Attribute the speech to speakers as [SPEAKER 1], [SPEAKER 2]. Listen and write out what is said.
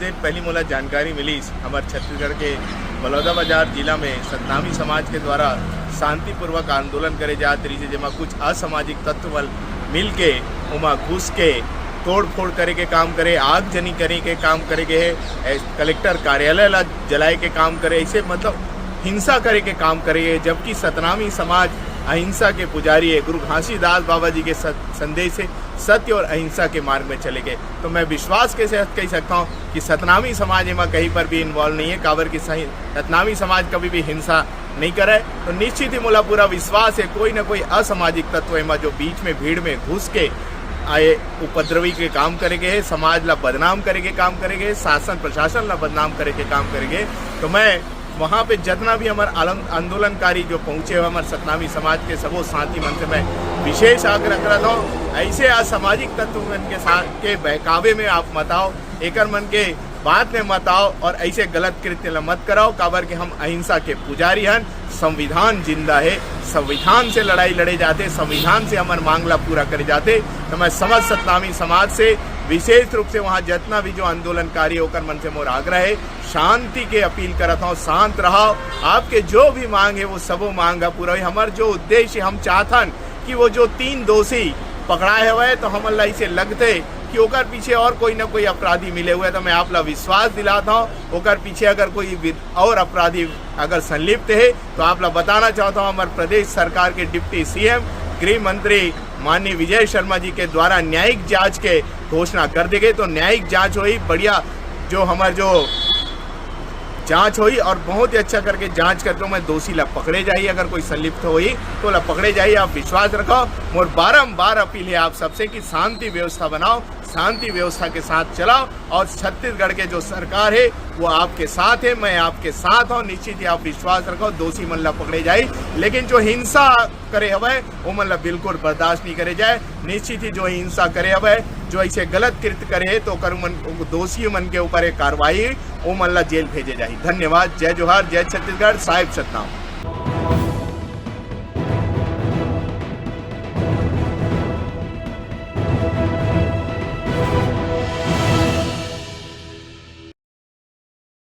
[SPEAKER 1] दिन पहली मोला जानकारी मिली हमारे छत्तीसगढ़ के बलौदाबाजार जिला में सतनामी समाज के द्वारा शांतिपूर्वक आंदोलन करे जात रही है, जेमा कुछ असामाजिक तत्व मिल के उमा घुस के तोड़ फोड़ करे के काम करे, आगजनी करे के काम करे के है, कलेक्टर कार्यालय ला जलाए के काम करे, ऐसे मतलब हिंसा करे के काम करे। जबकि सतनामी समाज अहिंसा के पुजारी है, गुरु घासीदास बाबा जी के संदेश से सत्य और अहिंसा के मार्ग में चले गए। तो मैं विश्वास के साथ कह सकता हूँ कि सतनामी समाज में कहीं पर भी इन्वॉल्व नहीं है, काबर की सही सतनामी समाज कभी भी हिंसा नहीं करे। तो निश्चित ही मोला पूरा विश्वास है कोई ना कोई असामाजिक तत्व है जो बीच में भीड़ में घुस के आए उपद्रवी के काम करेंगे, समाज ला बदनाम करेंगे काम करेंगे, शासन प्रशासन ला बदनाम करे के काम करेंगे। तो मैं वहाँ पे जितना भी हमारे आंदोलनकारी जो पहुँचे हुए हमारे सतनामी समाज के सबो साथी मन से मैं विशेष आग्रह करता हूँ, ऐसे असामाजिक तत्व मन के साथ के बहकावे में आप मत आओ, एकर मन के बात में मत आओ और ऐसे गलत कृत्य मत कराओ। काबर के हम अहिंसा के पुजारी हन, संविधान जिंदा है, संविधान से लड़ाई लड़े जाते, संविधान से हमारे मांगला पूरा करे जाते। तो मैं समझ सतनामी समाज से विशेष रूप से वहाँ जितना भी जो आंदोलनकारी होकर मन से मोर आग्रह है शांति के अपील करता हूँ, शांत रहो, आपके जो भी मांग है वो सबो मांग पूरा है। हमार जो उद्देश्य हम चाहतन कि वो जो 3 दोषी पकड़ाए हुए तो हम ला इसे लगते कि ओकर पीछे और कोई ना कोई अपराधी मिले हुए। तो मैं आप ला विश्वास दिलाता हूँ ओकर पीछे अगर कोई और अपराधी अगर संलिप्त है तो आप ला बताना चाहता हूँ हमारे प्रदेश सरकार के डिप्टी सीएम गृह मंत्री माननीय विजय शर्मा जी के द्वारा न्यायिक जांच के घोषणा कर दी गई। तो न्यायिक जांच हुई, बढ़िया जो हमारे जो जांच हुई और बहुत ही अच्छा करके जांच करके मैं दोषी ला पकड़े जाइए, अगर कोई संलिप्त हुई तो ला पकड़े जाइए। आप विश्वास रखो। मोर बारंबार अपील है आप सबसे कि शांति व्यवस्था बनाओ, शांति व्यवस्था के साथ चलाओ और छत्तीसगढ़ के जो सरकार है वो आपके साथ है, मैं आपके साथ हूँ। निश्चित ही आप विश्वास रखो दोषी मन ला पकड़े जाए, लेकिन जो हिंसा करे हवे वो मन ला बिल्कुल बर्दाश्त नहीं करे जाए। निश्चित ही जो हिंसा करे हवे, जो ऐसे गलत कृत्य करे तो दोषी मन के ऊपर एक कार्रवाई वो मन ला जेल भेजे जाए। धन्यवाद। जय जोहार, जय छत्तीसगढ़, साहिब सतनाम।